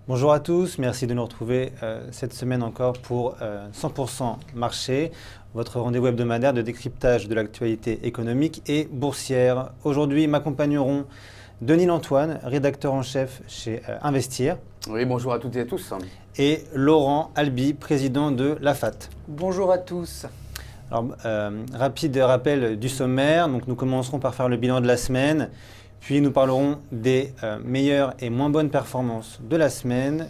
Bonjour à tous, merci de nous retrouver cette semaine encore pour 100% marché, votre rendez-vous hebdomadaire de décryptage de l'actualité économique et boursière. Aujourd'hui, m'accompagneront Denis Lantoine, rédacteur en chef chez Investir. Oui, bonjour à toutes et à tous. Et Laurent Albi, président de l'AFAT. Bonjour à tous. Alors, rapide rappel du sommaire. Donc, nous commencerons par faire le bilan de la semaine. Puis nous parlerons des meilleures et moins bonnes performances de la semaine.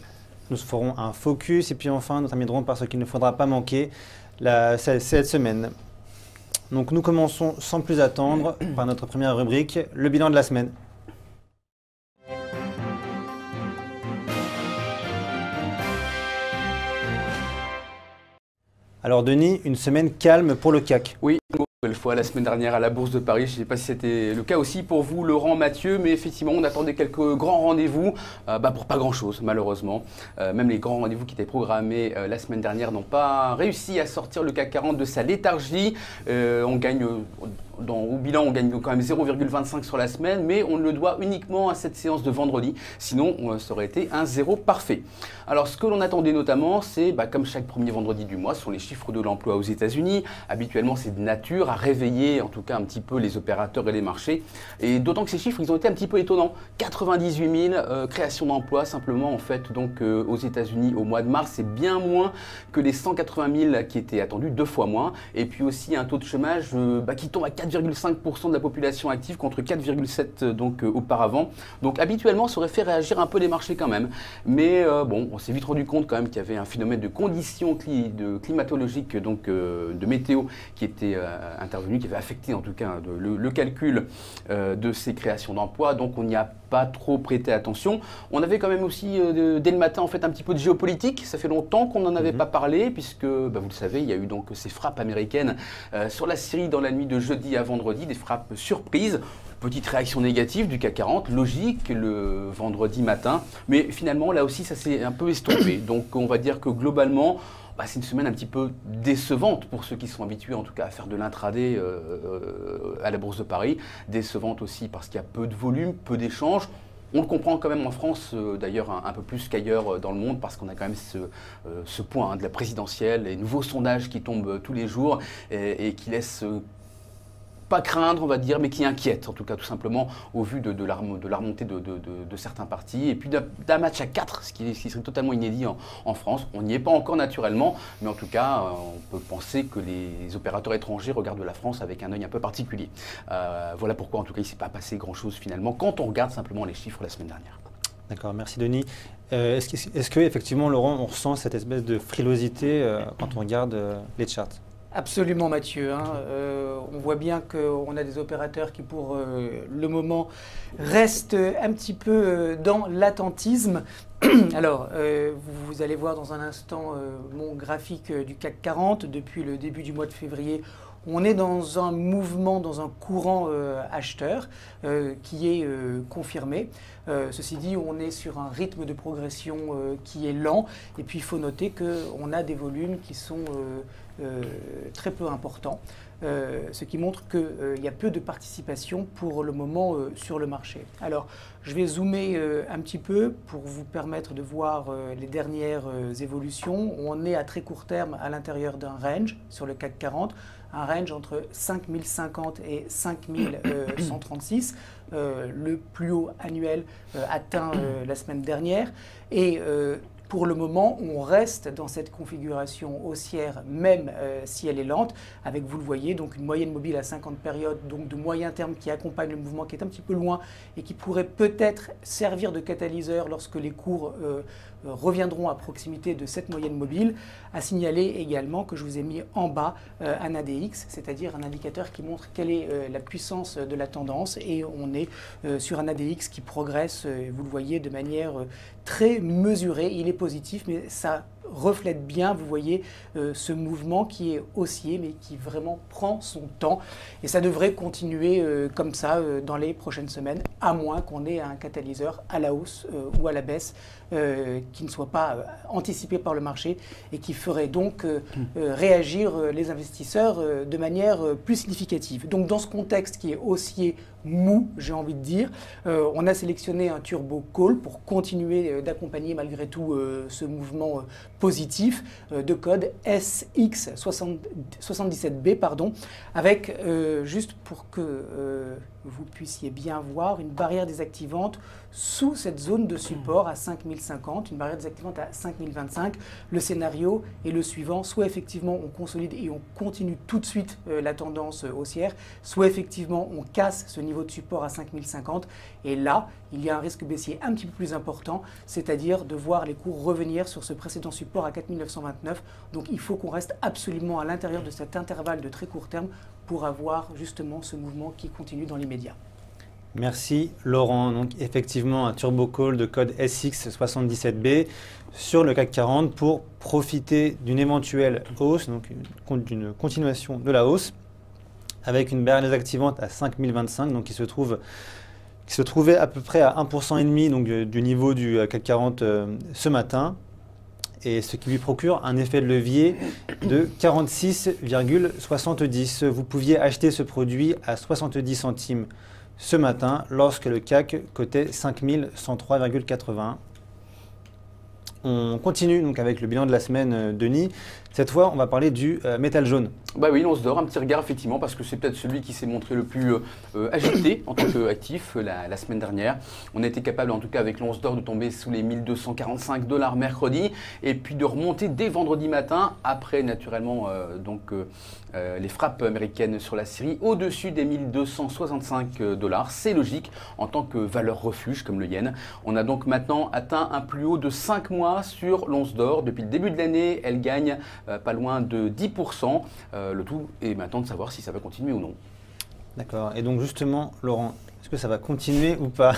Nous ferons un focus et puis enfin nous terminerons par ce qu'il ne faudra pas manquer cette semaine. Donc nous commençons sans plus attendre par notre première rubrique, le bilan de la semaine. Alors Denis, une semaine calme pour le CAC. Oui, une fois la semaine dernière à la Bourse de Paris, je ne sais pas si c'était le cas aussi pour vous, Laurent, Mathieu, mais effectivement, on attendait quelques grands rendez-vous pour pas grand-chose, malheureusement. Même les grands rendez-vous qui étaient programmés la semaine dernière n'ont pas réussi à sortir le CAC 40 de sa léthargie. On gagne... Au bilan, on gagne quand même 0,25 sur la semaine, mais on le doit uniquement à cette séance de vendredi. Sinon, ça aurait été un zéro parfait. Alors, ce que l'on attendait notamment, c'est, comme chaque premier vendredi du mois, ce sont les chiffres de l'emploi aux États-Unis. Habituellement, c'est de nature à réveiller, en tout cas, un petit peu les opérateurs et les marchés. Et d'autant que ces chiffres, ils ont été un petit peu étonnants. 98 000 créations d'emplois, simplement, en fait, donc aux États-Unis au mois de mars. C'est bien moins que les 180 000 qui étaient attendus, 2 fois moins. Et puis aussi, un taux de chômage qui tombe à 4,5% de la population active contre 4,7% donc auparavant. Donc habituellement, ça aurait fait réagir un peu les marchés quand même. Mais bon, on s'est vite rendu compte quand même qu'il y avait un phénomène de conditions climatologiques, donc de météo qui était intervenu, qui avait affecté en tout cas le calcul de ces créations d'emplois. Donc on n'y a pas trop prêté attention. On avait quand même aussi dès le matin en fait un petit peu de géopolitique. Ça fait longtemps qu'on n'en avait pas parlé puisque vous le savez, il y a eu donc ces frappes américaines sur la Syrie dans la nuit de jeudi à vendredi, des frappes surprises. Petite réaction négative du CAC 40, logique le vendredi matin. Mais finalement là aussi ça s'est un peu estompé. Donc on va dire que globalement c'est une semaine un petit peu décevante pour ceux qui sont habitués en tout cas à faire de l'intraday à la Bourse de Paris. Décevante aussi parce qu'il y a peu de volume, peu d'échanges. On le comprend quand même en France, d'ailleurs un peu plus qu'ailleurs dans le monde, parce qu'on a quand même ce point de la présidentielle, les nouveaux sondages qui tombent tous les jours et qui laissent pas craindre, on va dire, mais qui inquiète, en tout cas, tout simplement, au vu de la remontée de certains partis. Et puis d'un match à 4, ce qui serait totalement inédit en France. On n'y est pas encore naturellement, mais en tout cas, on peut penser que les opérateurs étrangers regardent la France avec un œil un peu particulier. Voilà pourquoi, en tout cas, il ne s'est pas passé grand-chose finalement, quand on regarde simplement les chiffres la semaine dernière. D'accord, merci Denis. Est-ce que effectivement, Laurent, on ressent cette espèce de frilosité quand on regarde les charts ? Absolument Mathieu, on voit bien qu'on a des opérateurs qui pour le moment restent un petit peu dans l'attentisme. Alors, vous allez voir dans un instant mon graphique du CAC 40 depuis le début du mois de février. On est dans un mouvement, dans un courant acheteur qui est confirmé. Ceci dit, on est sur un rythme de progression qui est lent. Et puis, il faut noter qu'on a des volumes qui sont très peu importants, ce qui montre qu'il y a peu de participation pour le moment sur le marché. Alors, je vais zoomer un petit peu pour vous permettre de voir les dernières évolutions. On est à très court terme à l'intérieur d'un range sur le CAC 40, un range entre 5050 et 5136, le plus haut annuel atteint la semaine dernière. Et pour le moment, on reste dans cette configuration haussière, même si elle est lente, avec, vous le voyez, donc une moyenne mobile à 50 périodes, donc de moyen terme qui accompagne le mouvement, qui est un petit peu loin et qui pourrait peut-être servir de catalyseur lorsque les cours reviendront à proximité de cette moyenne mobile. À signaler également que je vous ai mis en bas un ADX, c'est-à-dire un indicateur qui montre quelle est la puissance de la tendance, et on est sur un ADX qui progresse, vous le voyez, de manière très mesurée. Il est positif, mais ça reflète bien, vous voyez, ce mouvement qui est haussier, mais qui vraiment prend son temps. Et ça devrait continuer comme ça dans les prochaines semaines, à moins qu'on ait un catalyseur à la hausse ou à la baisse qui ne soit pas anticipé par le marché et qui ferait donc réagir les investisseurs de manière plus significative. Donc dans ce contexte qui est haussier, mou, j'ai envie de dire, on a sélectionné un turbo call pour continuer d'accompagner malgré tout ce mouvement positif de code SX77B, pardon, avec, juste pour que vous puissiez bien voir, une barrière désactivante sous cette zone de support à 5050, une barrière désactivante à 5025. Le scénario est le suivant: soit effectivement on consolide et on continue tout de suite la tendance haussière, soit effectivement on casse ce niveau de support à 5050, et là il y a un risque baissier un petit peu plus important, c'est-à-dire de voir les cours revenir sur ce précédent support à 4929. Donc il faut qu'on reste absolument à l'intérieur de cet intervalle de très court terme pour avoir justement ce mouvement qui continue dans l'immédiat. Merci Laurent. Donc effectivement un turbo call de code SX77B sur le CAC 40 pour profiter d'une éventuelle hausse, donc d'une continuation de la hausse, avec une barrière désactivante à 5025, donc qui se trouvait à peu près à 1,5% donc, du niveau du CAC 40 ce matin, et ce qui lui procure un effet de levier de 46,70. Vous pouviez acheter ce produit à 70 centimes ce matin lorsque le CAC cotait 5103,81. On continue donc avec le bilan de la semaine, Denis. Cette fois, on va parler du métal jaune. Bah oui, l'once d'or, un petit regard effectivement, parce que c'est peut-être celui qui s'est montré le plus agité en tant qu'actif la semaine dernière. On a été capable, en tout cas avec l'once d'or, de tomber sous les 1245 $ mercredi, et puis de remonter dès vendredi matin, après naturellement les frappes américaines sur la Syrie, au-dessus des 1265 $. C'est logique en tant que valeur refuge comme le yen. On a donc maintenant atteint un plus haut de 5 mois sur l'once d'or. Depuis le début de l'année, elle gagne pas loin de 10%. Le tout est maintenant de savoir si ça va continuer ou non. D'accord. Et donc justement, Laurent, est-ce que ça va continuer ou pas?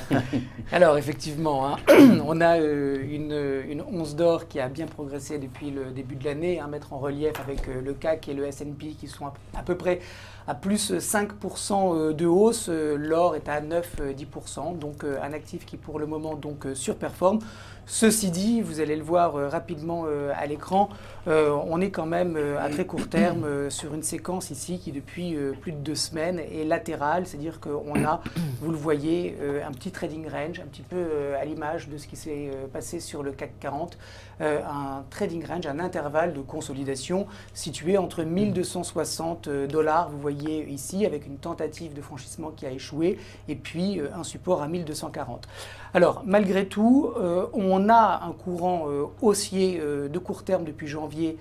Alors effectivement, hein, on a une once d'or qui a bien progressé depuis le début de l'année, à mettre en relief avec le CAC et le S&P qui sont à peu près à plus 5% de hausse. L'or est à 9-10%, donc un actif qui pour le moment donc surperforme. Ceci dit, vous allez le voir rapidement à l'écran, on est quand même à très court terme sur une séquence ici qui depuis plus de 2 semaines est latérale, c'est-à-dire qu'on a, vous le voyez, un petit trading range, un petit peu à l'image de ce qui s'est passé sur le CAC 40, un trading range, un intervalle de consolidation situé entre 1260 $, vous voyez ici, avec une tentative de franchissement qui a échoué, et puis un support à 1240. Alors, malgré tout, on a un courant haussier de court terme depuis janvier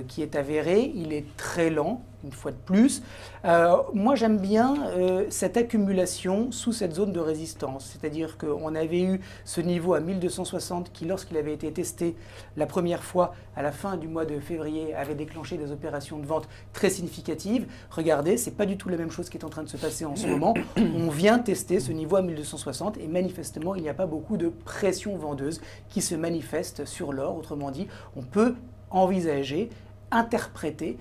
qui est avéré. Il est très lent, une fois de plus. Moi, j'aime bien cette accumulation sous cette zone de résistance. C'est-à-dire qu'on avait eu ce niveau à 1260 qui, lorsqu'il avait été testé la première fois à la fin du mois de février, avait déclenché des opérations de vente très significatives. Regardez, ce n'est pas du tout la même chose qui est en train de se passer en ce moment. On vient tester ce niveau à 1260 et manifestement, il n'y a pas beaucoup de pression vendeuse qui se manifeste sur l'or. Autrement dit, on peut envisager, interpréter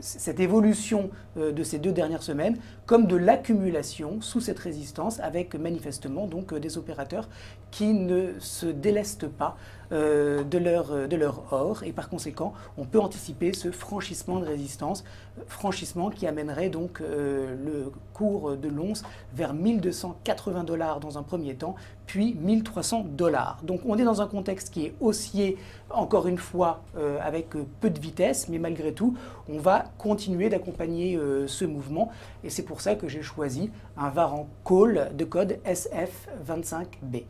cette évolution de ces 2 dernières semaines comme de l'accumulation sous cette résistance, avec manifestement donc des opérateurs qui ne se délestent pas de leur or, et par conséquent on peut anticiper ce franchissement de résistance, franchissement qui amènerait donc le cours de l'once vers 1280 $ dans un premier temps, puis 1300 $. Donc on est dans un contexte qui est haussier, encore une fois avec peu de vitesse, mais malgré tout on va continuer d'accompagner ce mouvement, et c'est pour ça que j'ai choisi un Varan Call de code SF25B.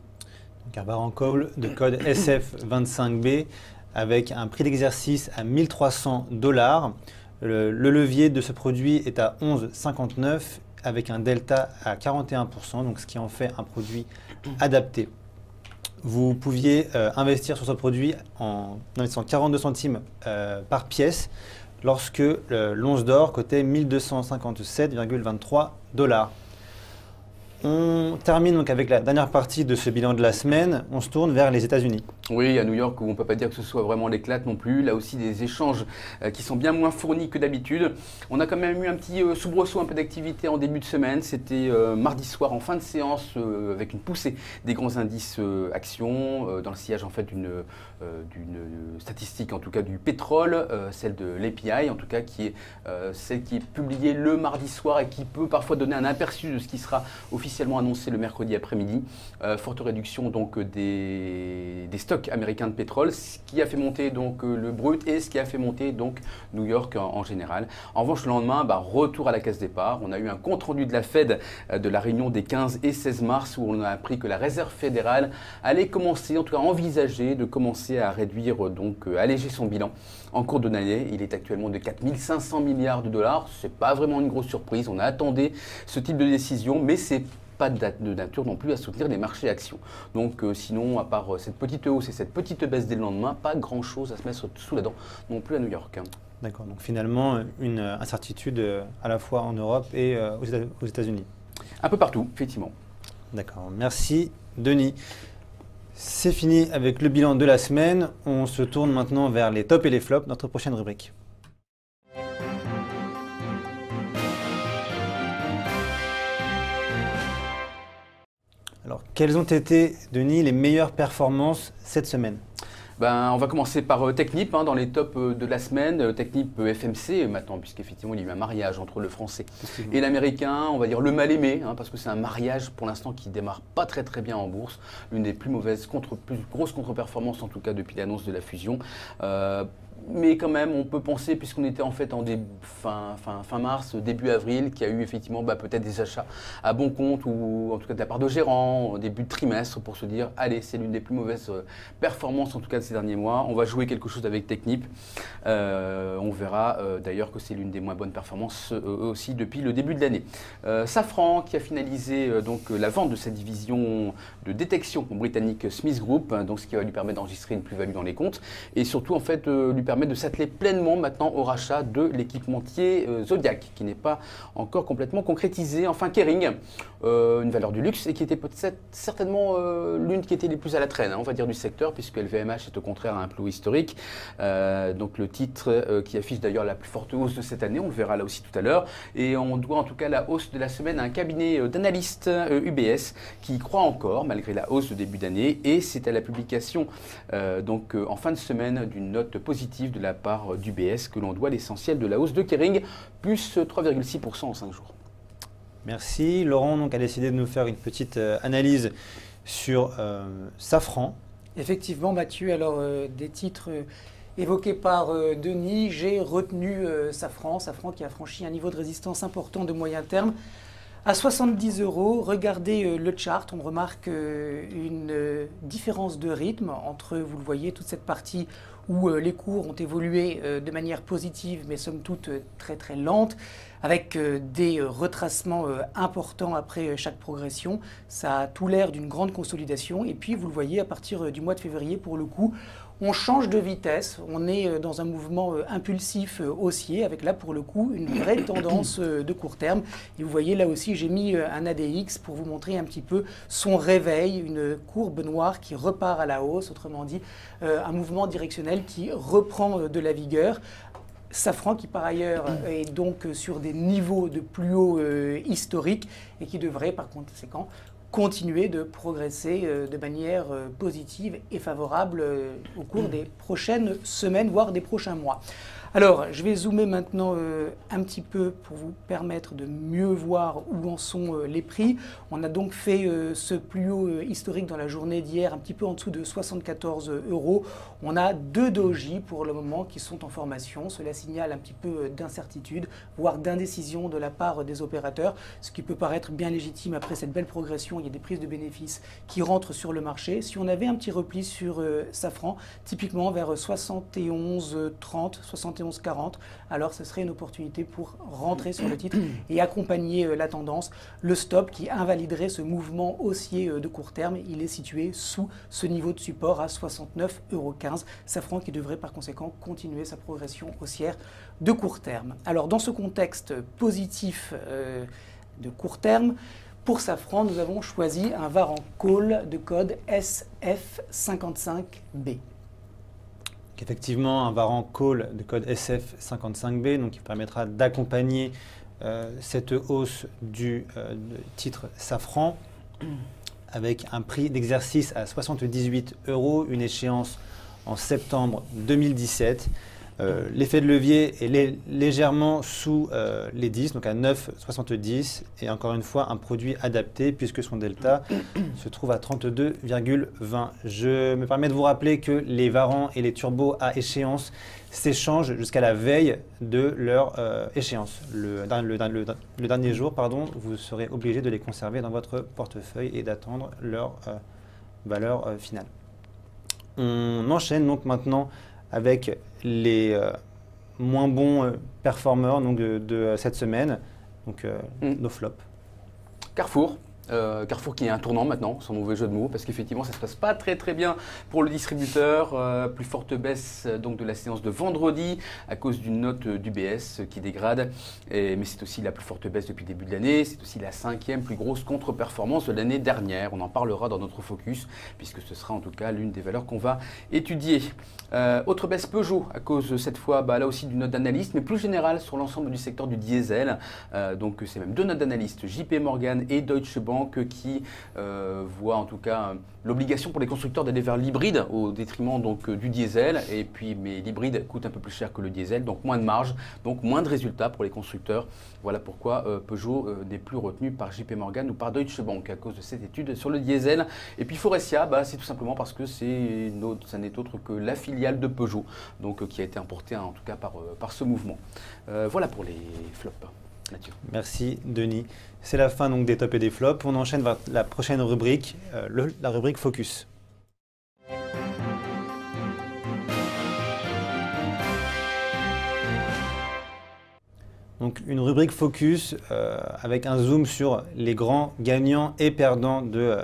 Donc un Varan Call de code SF25B avec un prix d'exercice à 1300 $. Le levier de ce produit est à 11,59 avec un delta à 41%, donc ce qui en fait un produit adapté. Vous pouviez investir sur ce produit en investissant 42 centimes par pièce lorsque l'once d'or cotait 1257,23 $. On termine donc avec la dernière partie de ce bilan de la semaine. On se tourne vers les États-Unis. Oui, à New York, où on ne peut pas dire que ce soit vraiment l'éclate non plus. Là aussi, des échanges qui sont bien moins fournis que d'habitude. On a quand même eu un petit soubresaut, un peu d'activité en début de semaine. C'était mardi soir en fin de séance avec une poussée des grands indices actions dans le sillage en fait d'une statistique, en tout cas du pétrole, celle de l'API, en tout cas qui est celle qui est publiée le mardi soir et qui peut parfois donner un aperçu de ce qui sera officiellement annoncé le mercredi après-midi. Forte réduction donc des stocks américains de pétrole, ce qui a fait monter donc le brut et ce qui a fait monter donc New York en général. En revanche, le lendemain, retour à la case départ. On a eu un compte-rendu de la Fed de la réunion des 15 et 16 mars où on a appris que la Réserve fédérale allait commencer, en tout cas envisager de commencer à réduire, donc alléger son bilan en cours d'année. Il est actuellement de 4500 milliards de dollars. Ce n'est pas vraiment une grosse surprise. On attendait ce type de décision, mais c'est pas de nature non plus à soutenir les marchés actions. Donc sinon, à part cette petite hausse et cette petite baisse dès le lendemain, pas grand-chose à se mettre sous la dent non plus à New York. D'accord, donc finalement une incertitude à la fois en Europe et aux États-Unis. Un peu partout, effectivement. D'accord, merci Denis. C'est fini avec le bilan de la semaine. On se tourne maintenant vers les tops et les flops, notre prochaine rubrique. Alors, quelles ont été, Denis, les meilleures performances cette semaine? On va commencer par Technip, dans les tops de la semaine. Technip FMC maintenant, puisqu'effectivement il y a eu un mariage entre le français et l'américain, on va dire le mal aimé, parce que c'est un mariage pour l'instant qui démarre pas très bien en bourse. L'une des plus grosses contre-performances en tout cas depuis l'annonce de la fusion. Mais quand même, on peut penser, puisqu'on était en fait en fin mars, début avril, qu'il y a eu effectivement peut-être des achats à bon compte ou en tout cas de la part de gérants au début de trimestre pour se dire allez, c'est l'une des plus mauvaises performances en tout cas de ces derniers mois. On va jouer quelque chose avec Technip. On verra d'ailleurs que c'est l'une des moins bonnes performances aussi depuis le début de l'année. Safran qui a finalisé donc la vente de sa division de détection britannique Smith Group, donc ce qui va lui permettre d'enregistrer une plus-value dans les comptes et surtout en fait lui permet de s'atteler pleinement maintenant au rachat de l'équipementier Zodiac, qui n'est pas encore complètement concrétisé. Enfin, Kering, une valeur du luxe et qui était peut-être certainement l'une qui était les plus à la traîne, on va dire, du secteur, puisque LVMH est au contraire à un plus haut historique. Donc le titre qui affiche d'ailleurs la plus forte hausse de cette année, on le verra là aussi tout à l'heure. Et on doit en tout cas la hausse de la semaine à un cabinet d'analystes UBS qui croit encore, malgré la hausse de début d'année. Et c'est à la publication donc en fin de semaine d'une note positive de la part d'UBS que l'on doit l'essentiel de la hausse de Kering, plus 3,6% en 5 jours. Merci. Laurent donc, a décidé de nous faire une petite analyse sur Safran. Effectivement, Mathieu, alors des titres évoqués par Denis, j'ai retenu Safran qui a franchi un niveau de résistance important de moyen terme. À 70 €, regardez le chart, on remarque une différence de rythme entre, vous le voyez, toute cette partie où les cours ont évolué de manière positive, mais somme toute très lente, avec des retracements importants après chaque progression. Ça a tout l'air d'une grande consolidation. Et puis, vous le voyez, à partir du mois de février, pour le coup, on change de vitesse, on est dans un mouvement impulsif haussier avec là pour le coup une vraie tendance de court terme. Et vous voyez là aussi j'ai mis un ADX pour vous montrer un petit peu son réveil, une courbe noire qui repart à la hausse, autrement dit un mouvement directionnel qui reprend de la vigueur. Safran qui par ailleurs est donc sur des niveaux de plus haut historiques et qui devrait par conséquent continuer de progresser de manière positive et favorable au cours des prochaines semaines, voire des prochains mois. Alors, je vais zoomer maintenant un petit peu pour vous permettre de mieux voir où en sont les prix. On a donc fait ce plus haut historique dans la journée d'hier, un petit peu en dessous de 74 €. On a 2 dojis pour le moment qui sont en formation. Cela signale un petit peu d'incertitude, voire d'indécision de la part des opérateurs, ce qui peut paraître bien légitime après cette belle progression. Il y a des prises de bénéfices qui rentrent sur le marché. Si on avait un petit repli sur Safran, typiquement vers 71,30, 71,40, alors ce serait une opportunité pour rentrer sur le titre et accompagner la tendance. Le stop qui invaliderait ce mouvement haussier de court terme, il est situé sous ce niveau de support à 69,15 €. Safran qui devrait par conséquent continuer sa progression haussière de court terme. Alors dans ce contexte positif de court terme, Pour Safran, nous avons choisi un Varan Call de code SF55B. Effectivement, un Varan Call de code SF55B, donc qui permettra d'accompagner cette hausse du titre Safran avec un prix d'exercice à 78 €, une échéance en septembre 2017. L'effet de levier est légèrement sous les 10, donc à 9,70, et encore une fois un produit adapté puisque son delta se trouve à 32,20. Je me permets de vous rappeler que les Varans et les turbos à échéance s'échangent jusqu'à la veille de leur échéance. Le dernier jour, vous serez obligé de les conserver dans votre portefeuille et d'attendre leur valeur finale. On enchaîne donc maintenant avec les moins bons performeurs donc de cette semaine, donc nos flops. Carrefour. Carrefour qui est un tournant maintenant, sans mauvais jeu de mots, parce qu'effectivement ça ne se passe pas très bien pour le distributeur. Plus forte baisse donc de la séance de vendredi à cause d'une note d'UBS qui dégrade, mais c'est aussi la plus forte baisse depuis le début de l'année, c'est aussi la 5e plus grosse contre-performance de l'année dernière. On en parlera dans notre focus, puisque ce sera en tout cas l'une des valeurs qu'on va étudier. Autre baisse Peugeot, à cause cette fois là aussi d'une note d'analyste, mais plus générale sur l'ensemble du secteur du diesel. Donc c'est même deux notes d'analystes, JP Morgan et Deutsche Bank, qui voit en tout cas l'obligation pour les constructeurs d'aller vers l'hybride au détriment donc du diesel. Et puis, mais l'hybride coûte un peu plus cher que le diesel, donc moins de marge, donc moins de résultats pour les constructeurs. Voilà pourquoi Peugeot n'est plus retenu par JP Morgan ou par Deutsche Bank à cause de cette étude sur le diesel. Et puis Faurecia, c'est tout simplement parce que ça n'est autre que la filiale de Peugeot, donc qui a été importée en tout cas par ce mouvement. Voilà pour les flops. Mathieu. Merci Denis. C'est la fin donc des tops et des flops. On enchaîne vers la prochaine rubrique, la rubrique Focus. Donc une rubrique Focus avec un zoom sur les grands gagnants et perdants de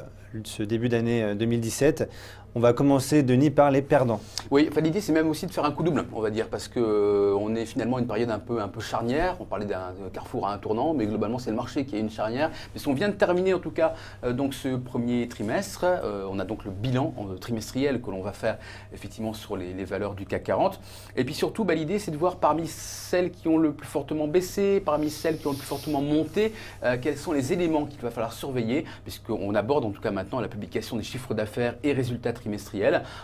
ce début d'année 2017. On va commencer, Denis, par les perdants. Oui, l'idée c'est même aussi de faire un coup double, on va dire, parce qu'on est finalement à une période un peu charnière. On parlait d'un Carrefour à un tournant, mais globalement c'est le marché qui est une charnière. Mais si on vient de terminer en tout cas donc ce premier trimestre, on a donc le bilan trimestriel que l'on va faire effectivement sur les valeurs du CAC 40. Et puis surtout, l'idée c'est de voir parmi celles qui ont le plus fortement baissé, parmi celles qui ont le plus fortement monté, quels sont les éléments qu'il va falloir surveiller, puisqu'on aborde en tout cas maintenant la publication des chiffres d'affaires et résultats trimestriels.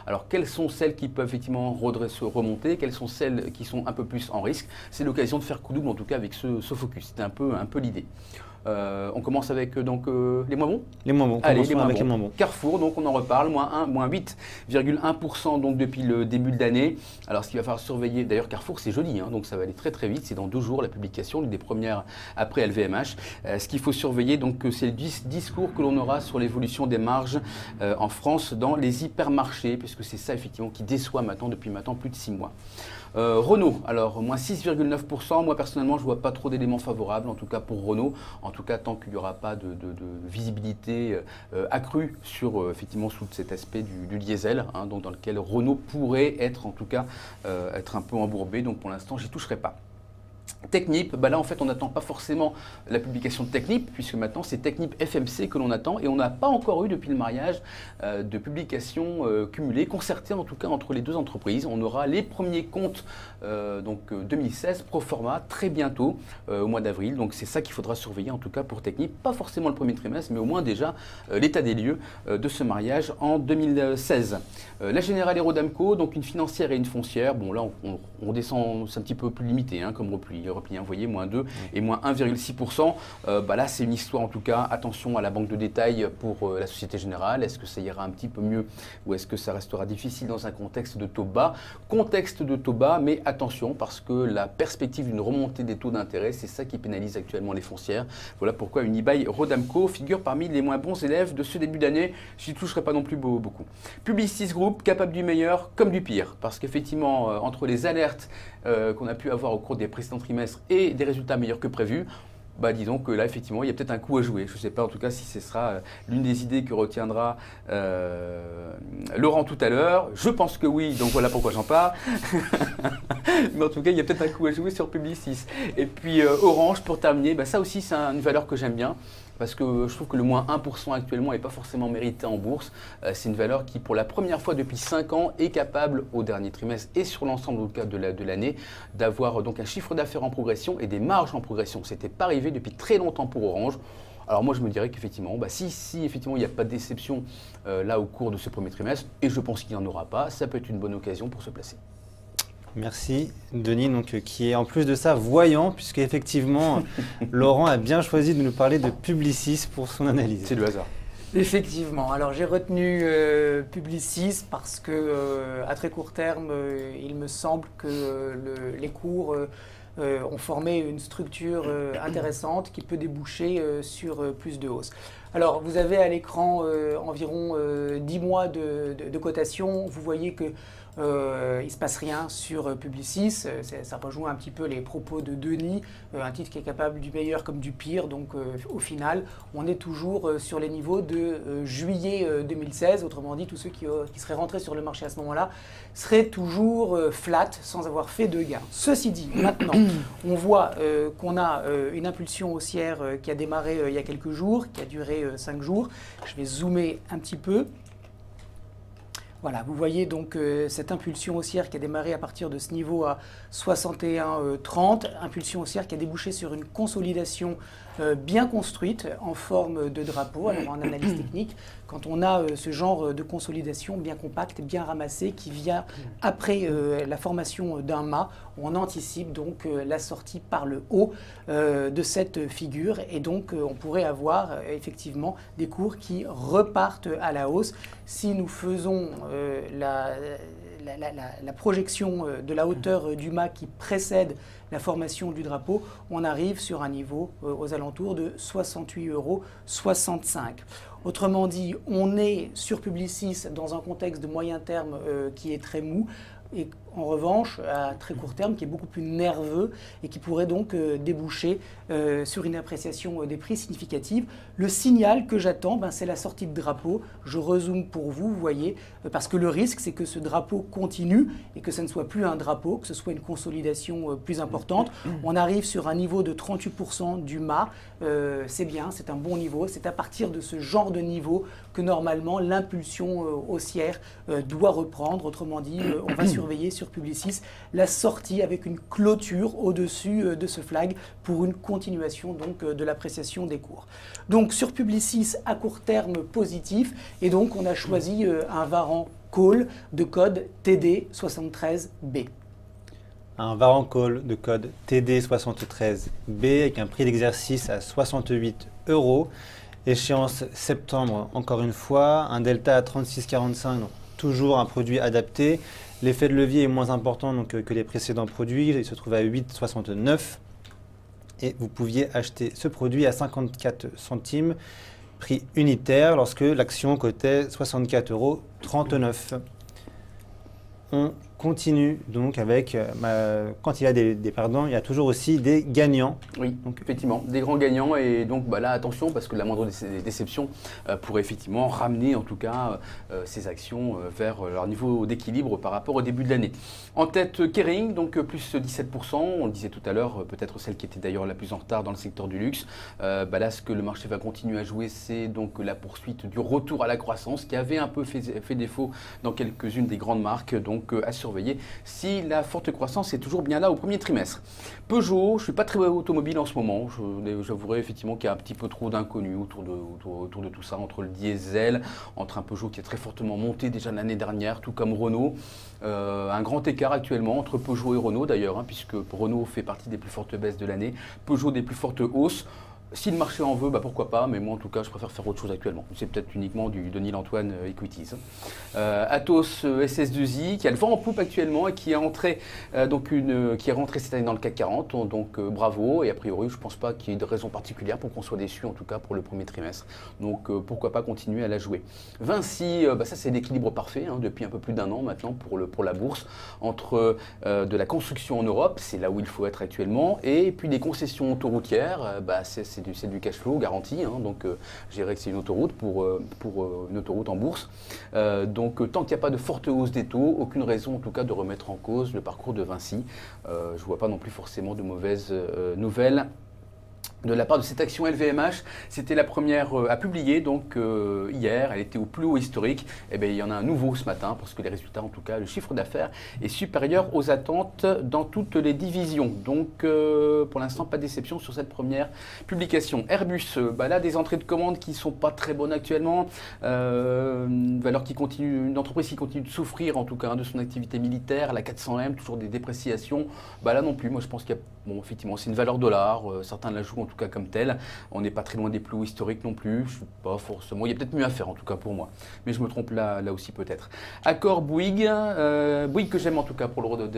Alors, quelles sont celles qui peuvent effectivement remonter? Quelles sont celles qui sont un peu plus en risque? C'est l'occasion de faire coup double, en tout cas, avec ce focus. C'était un peu l'idée. On commence avec donc, les moins bons. Les moins bons. Allez, les moins bons. Carrefour, donc on en reparle, moins 8,1% donc depuis le début de l'année. Alors ce qu'il va falloir surveiller, d'ailleurs Carrefour c'est jeudi, donc ça va aller très vite, c'est dans 2 jours la publication, l'une des premières après LVMH. Ce qu'il faut surveiller, donc c'est le discours que l'on aura sur l'évolution des marges en France dans les hypermarchés, puisque c'est ça effectivement qui déçoit depuis maintenant plus de 6 mois. Renault, alors moins 6,9%. Moi personnellement, je ne vois pas trop d'éléments favorables, en tout cas pour Renault. En tout cas, tant qu'il n'y aura pas de visibilité accrue sur effectivement sous cet aspect du diesel, donc dans lequel Renault pourrait être en tout cas être un peu embourbé. Donc pour l'instant, j'y toucherai pas. Technip, là en fait on n'attend pas forcément la publication de Technip, puisque maintenant c'est Technip FMC que l'on attend, et on n'a pas encore eu depuis le mariage de publication cumulée, concertée en tout cas entre les deux entreprises. On aura les premiers comptes donc 2016 pro forma très bientôt au mois d'avril, donc c'est ça qu'il faudra surveiller en tout cas pour Technip, pas forcément le premier trimestre, mais au moins déjà l'état des lieux de ce mariage en 2016. La Générale Aérodamco, donc une financière et une foncière, bon là on descend, c'est un petit peu plus limité comme repli, vous voyez, moins 2 et moins 1,6%. Là, c'est une histoire en tout cas. Attention à la banque de détail pour la Société Générale. Est-ce que ça ira un petit peu mieux ou est-ce que ça restera difficile dans un contexte de taux bas? Contexte de taux bas, mais attention parce que la perspective d'une remontée des taux d'intérêt, c'est ça qui pénalise actuellement les foncières. Voilà pourquoi Unibail Rodamco figure parmi les moins bons élèves de ce début d'année. Je n'y toucherai pas non plus beaucoup. Publicis Group, capable du meilleur comme du pire, parce qu'effectivement, entre les alertes qu'on a pu avoir au cours des précédents trimestres et des résultats meilleurs que prévus, disons que là, effectivement, il y a peut-être un coup à jouer. Je ne sais pas en tout cas si ce sera l'une des idées que retiendra Laurent tout à l'heure. Je pense que oui, donc voilà pourquoi j'en parle. Mais en tout cas, il y a peut-être un coup à jouer sur Publicis. Et puis Orange, pour terminer, ça aussi, c'est une valeur que j'aime bien. parce que je trouve que le moins 1% actuellement n'est pas forcément mérité en bourse. C'est une valeur qui, pour la première fois depuis 5 ans, est capable, au dernier trimestre et sur l'ensemble de l'année, d'avoir donc un chiffre d'affaires en progression et des marges en progression. Ce n'était pas arrivé depuis très longtemps pour Orange. Alors moi je me dirais qu'effectivement, si effectivement il n'y a pas de déception là au cours de ce premier trimestre, et je pense qu'il n'y en aura pas, ça peut être une bonne occasion pour se placer. Merci Denis, donc, qui est en plus de ça voyant, puisque effectivement Laurent a bien choisi de nous parler de Publicis pour son analyse. C'est le hasard. Effectivement. Alors j'ai retenu Publicis parce que à très court terme, il me semble que les cours ont formé une structure intéressante qui peut déboucher sur plus de hausse. Alors vous avez à l'écran environ 10 mois de cotation. Vous voyez que il ne se passe rien sur Publicis, ça rejoint un petit peu les propos de Denis, un titre qui est capable du meilleur comme du pire, donc au final on est toujours sur les niveaux de juillet 2016, autrement dit tous ceux qui seraient rentrés sur le marché à ce moment-là seraient toujours flat sans avoir fait de gains. Ceci dit, maintenant on voit qu'on a une impulsion haussière qui a démarré il y a quelques jours, qui a duré 5 jours, je vais zoomer un petit peu. Voilà, vous voyez donc cette impulsion haussière qui a démarré à partir de ce niveau à 61,30, impulsion haussière qui a débouché sur une consolidation bien construite en forme de drapeau. Alors en analyse technique, quand on a ce genre de consolidation bien compacte, bien ramassée, qui vient après la formation d'un mât, on anticipe donc la sortie par le haut de cette figure et donc on pourrait avoir effectivement des cours qui repartent à la hausse. Si nous faisons la projection de la hauteur du mât qui précède la formation du drapeau, on arrive sur un niveau aux alentours de 68,65 €. Autrement dit, on est sur Publicis dans un contexte de moyen terme qui est très mou, et en revanche, à très court terme, qui est beaucoup plus nerveux et qui pourrait donc déboucher sur une appréciation des prix significative. Le signal que j'attends, c'est la sortie de drapeau. Je rezoome pour vous, vous voyez, parce que le risque, c'est que ce drapeau continue et que ce ne soit plus un drapeau, que ce soit une consolidation plus importante. On arrive sur un niveau de 38% du mât. C'est bien, c'est un bon niveau. C'est à partir de ce genre de niveau que normalement l'impulsion haussière doit reprendre. Autrement dit, on va surveiller sur Publicis la sortie avec une clôture au-dessus de ce flag pour une continuation donc de l'appréciation des cours. Donc sur Publicis à court terme positif et donc on a choisi un Varan Call de code TD73B. Un Varan Call de code TD73B avec un prix d'exercice à 68 €. Échéance septembre encore une fois, un delta à 36,45, donc toujours un produit adapté. L'effet de levier est moins important donc, que les précédents produits, il se trouve à 8,69 et vous pouviez acheter ce produit à 54 centimes, prix unitaire, lorsque l'action cotait 64,39 €. On continue donc avec, quand il y a des perdants, il y a toujours aussi des gagnants. Oui, donc effectivement, des grands gagnants et donc là attention parce que la moindre déception pourrait effectivement ramener en tout cas ces actions vers leur niveau d'équilibre par rapport au début de l'année. En tête Kering, donc plus 17%, on le disait tout à l'heure, peut-être celle qui était d'ailleurs la plus en retard dans le secteur du luxe. Là ce que le marché va continuer à jouer, c'est donc la poursuite du retour à la croissance qui avait un peu fait défaut dans quelques-unes des grandes marques, donc à surveiller si la forte croissance est toujours bien là au premier trimestre. Peugeot, je ne suis pas très automobile en ce moment, j'avouerai effectivement qu'il y a un petit peu trop d'inconnus autour de tout ça, entre le diesel, entre un Peugeot qui est très fortement monté déjà l'année dernière, tout comme Renault. Un grand écart actuellement entre Peugeot et Renault d'ailleurs, puisque Renault fait partie des plus fortes baisses de l'année, Peugeot des plus fortes hausses. Si le marché en veut, pourquoi pas, mais moi en tout cas je préfère faire autre chose actuellement. C'est peut-être uniquement du Denis Lantoine Equities. Atos SS2I qui a le vent en poupe actuellement et qui est rentré cette année dans le CAC 40, donc bravo, et a priori je ne pense pas qu'il y ait de raison particulière pour qu'on soit déçu en tout cas pour le premier trimestre. Donc pourquoi pas continuer à la jouer. Vinci, ça c'est l'équilibre parfait depuis un peu plus d'un an maintenant pour la bourse, entre de la construction en Europe, c'est là où il faut être actuellement, et puis des concessions autoroutières, c'est du cash flow garanti, donc je dirais que c'est une autoroute pour une autoroute en bourse. Donc tant qu'il n'y a pas de forte hausse des taux, aucune raison en tout cas de remettre en cause le parcours de Vinci. Je ne vois pas non plus forcément de mauvaises nouvelles de la part de cette action LVMH. C'était la première à publier, donc hier, elle était au plus haut historique. Et bien, il y en a un nouveau ce matin, parce que les résultats, en tout cas, le chiffre d'affaires est supérieur aux attentes dans toutes les divisions. Donc, pour l'instant, pas de déception sur cette première publication. Airbus, là, des entrées de commandes qui ne sont pas très bonnes actuellement. Une valeur qui continue, une entreprise qui continue de souffrir, en tout cas, de son activité militaire. La 400M, toujours des dépréciations. Là non plus, moi, je pense qu'il y a, bon, effectivement, c'est une valeur dollar. Certains la jouent en tout cas comme tel. On n'est pas très loin des plus hauts historiques non plus. Je suis pas forcément. Il y a peut-être mieux à faire en tout cas pour moi. Mais je me trompe là aussi peut-être. Accor Bouygues, Bouygues que j'aime en tout cas pour le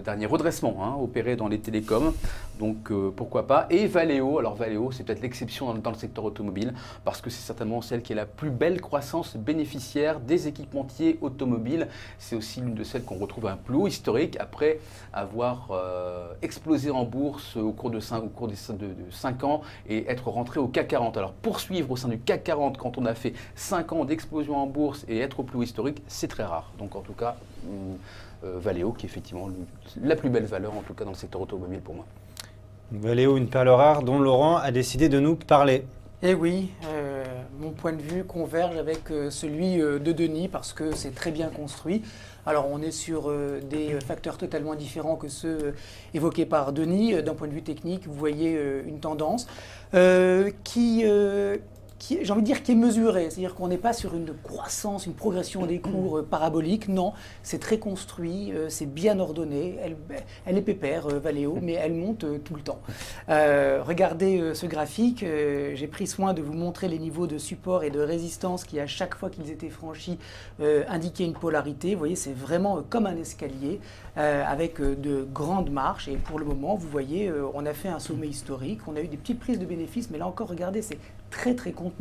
dernier redressement opéré dans les télécoms. Donc pourquoi pas. Et Valeo. Alors Valeo, c'est peut-être l'exception dans le secteur automobile parce que c'est certainement celle qui est la plus belle croissance bénéficiaire des équipementiers automobiles. C'est aussi l'une de celles qu'on retrouve à un plus haut historique après avoir explosé en bourse au cours de 5 ans et être rentré au CAC 40. Alors poursuivre au sein du CAC 40 quand on a fait 5 ans d'explosion en bourse et être au plus haut historique, c'est très rare. Donc en tout cas, Valeo qui est effectivement la plus belle valeur en tout cas dans le secteur automobile pour moi. Valeo, une perle rare dont Laurent a décidé de nous parler. Eh oui, mon point de vue converge avec celui de Denis parce que c'est très bien construit. Alors on est sur des facteurs totalement différents que ceux évoqués par Denis. D'un point de vue technique, vous voyez une tendance qui j'ai envie de dire, qui est mesurée. C'est-à-dire qu'on n'est pas sur une croissance, une progression des cours parabolique. Non, c'est très construit, c'est bien ordonné. Elle est pépère, Valeo, mais elle monte tout le temps. Regardez ce graphique. J'ai pris soin de vous montrer les niveaux de support et de résistance qui, à chaque fois qu'ils étaient franchis, indiquaient une polarité. Vous voyez, c'est vraiment comme un escalier avec de grandes marches. Et pour le moment, vous voyez, on a fait un sommet historique. On a eu des petites prises de bénéfices, mais là encore, regardez, c'est très très contenu.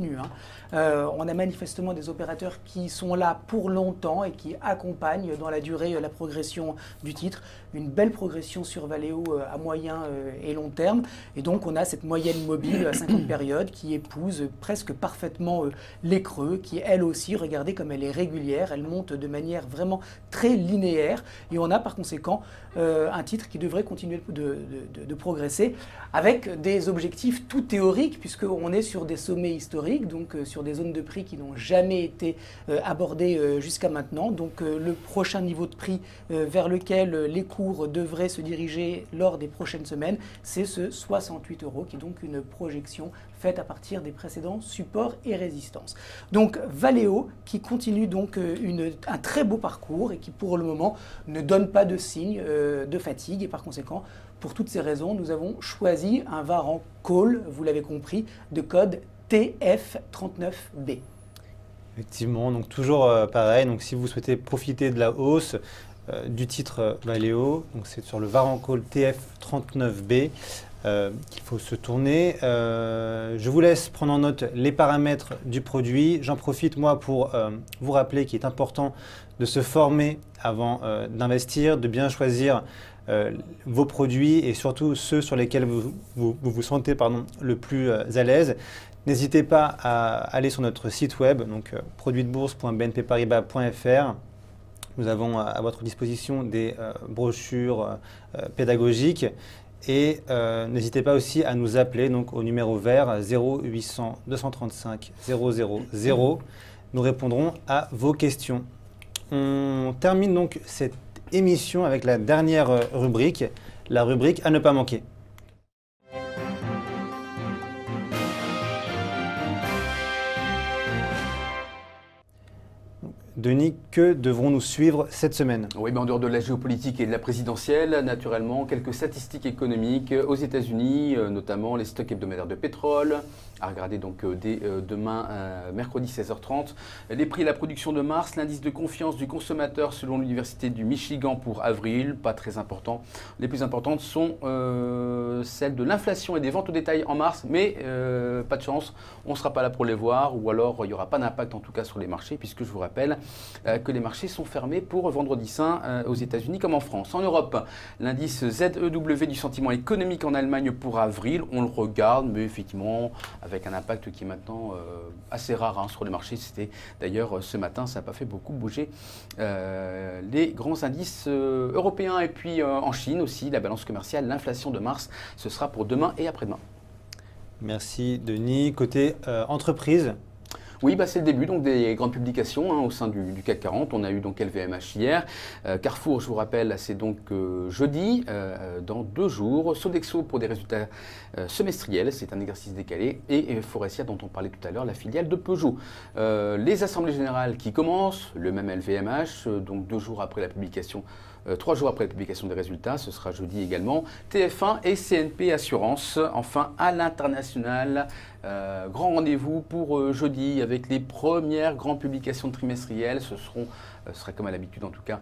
On a manifestement des opérateurs qui sont là pour longtemps et qui accompagnent dans la durée la progression du titre. Une belle progression sur Valeo à moyen et long terme. Et donc on a cette moyenne mobile à 50 périodes qui épouse presque parfaitement les creux, qui elle aussi, regardez comme elle est régulière, elle monte de manière vraiment très linéaire. Et on a par conséquent un titre qui devrait continuer de progresser avec des objectifs tout théoriques puisqu'on est sur des sommets historiques, donc sur des zones de prix qui n'ont jamais été abordées jusqu'à maintenant. Donc le prochain niveau de prix vers lequel les cours devraient se diriger lors des prochaines semaines, c'est ce 68 € qui est donc une projection faite à partir des précédents supports et résistances. Donc Valeo qui continue donc un très beau parcours et qui pour le moment ne donne pas de signe de fatigue et par conséquent pour toutes ces raisons nous avons choisi un Varan Call, vous l'avez compris, de code TF39B. Effectivement, donc toujours pareil, donc si vous souhaitez profiter de la hausse du titre Valeo, donc c'est sur le Varan Call TF39B qu'il faut se tourner. Je vous laisse prendre en note les paramètres du produit. J'en profite moi pour vous rappeler qu'il est important de se former avant d'investir, de bien choisir vos produits et surtout ceux sur lesquels vous sentez le plus à l'aise. N'hésitez pas à aller sur notre site web, donc produitsdebourse.bnpparibas.fr. Nous avons à votre disposition des brochures pédagogiques et n'hésitez pas aussi à nous appeler donc, au numéro vert 0800 235 000. Nous répondrons à vos questions. On termine donc cette émission avec la dernière rubrique, la rubrique à ne pas manquer. Denis, que devrons-nous suivre cette semaine? Oui, en dehors de la géopolitique et de la présidentielle, naturellement, quelques statistiques économiques aux États-Unis, notamment les stocks hebdomadaires de pétrole, à regarder donc dès demain, mercredi 16h30. Les prix et la production de mars, l'indice de confiance du consommateur selon l'Université du Michigan pour avril, pas très important. Les plus importantes sont celles de l'inflation et des ventes au détail en mars, mais pas de chance, on ne sera pas là pour les voir, ou alors il n'y aura pas d'impact en tout cas sur les marchés, puisque je vous rappelle que les marchés sont fermés pour vendredi saint aux États-Unis comme en France. En Europe, l'indice ZEW du sentiment économique en Allemagne pour avril, on le regarde, mais effectivement avec un impact qui est maintenant assez rare sur les marchés. C'était d'ailleurs ce matin, ça n'a pas fait beaucoup bouger les grands indices européens. Et puis en Chine aussi, la balance commerciale, l'inflation de mars, ce sera pour demain et après-demain. Merci Denis. Côté entreprise. Oui, c'est le début donc, des grandes publications au sein du CAC 40. On a eu donc LVMH hier. Carrefour, je vous rappelle, c'est donc jeudi, dans 2 jours. Sodexo pour des résultats semestriels, c'est un exercice décalé. Et Faurecia, dont on parlait tout à l'heure, la filiale de Peugeot. Les assemblées générales qui commencent, le même LVMH, donc 2 jours après la publication. 3 jours après la publication des résultats, ce sera jeudi également, TF1 et CNP Assurance. Enfin, à l'international, grand rendez-vous pour jeudi avec les premières grandes publications trimestrielles. Ce sera comme à l'habitude en tout cas,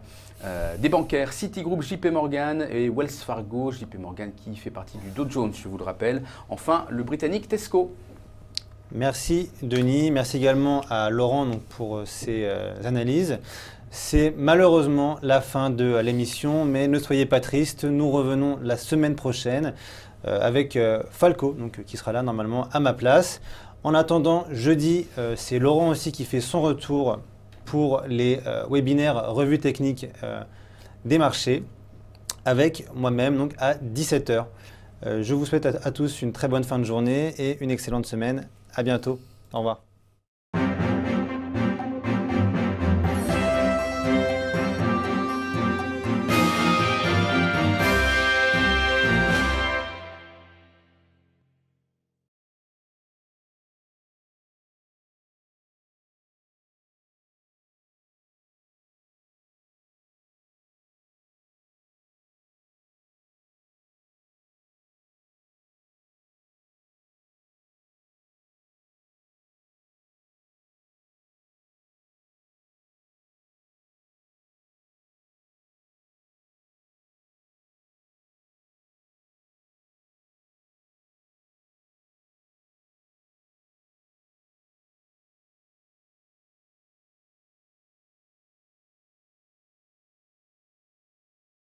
des bancaires, Citigroup, JP Morgan et Wells Fargo, JP Morgan qui fait partie du Dow Jones, je vous le rappelle. Enfin, le britannique Tesco. Merci Denis, merci également à Laurent donc, pour ces analyses. C'est malheureusement la fin de l'émission, mais ne soyez pas tristes, nous revenons la semaine prochaine avec Falco, donc, qui sera là normalement à ma place. En attendant, jeudi, c'est Laurent aussi qui fait son retour pour les webinaires revues techniques des marchés, avec moi-même donc à 17 h. Je vous souhaite à tous une très bonne fin de journée et une excellente semaine. À bientôt. Au revoir.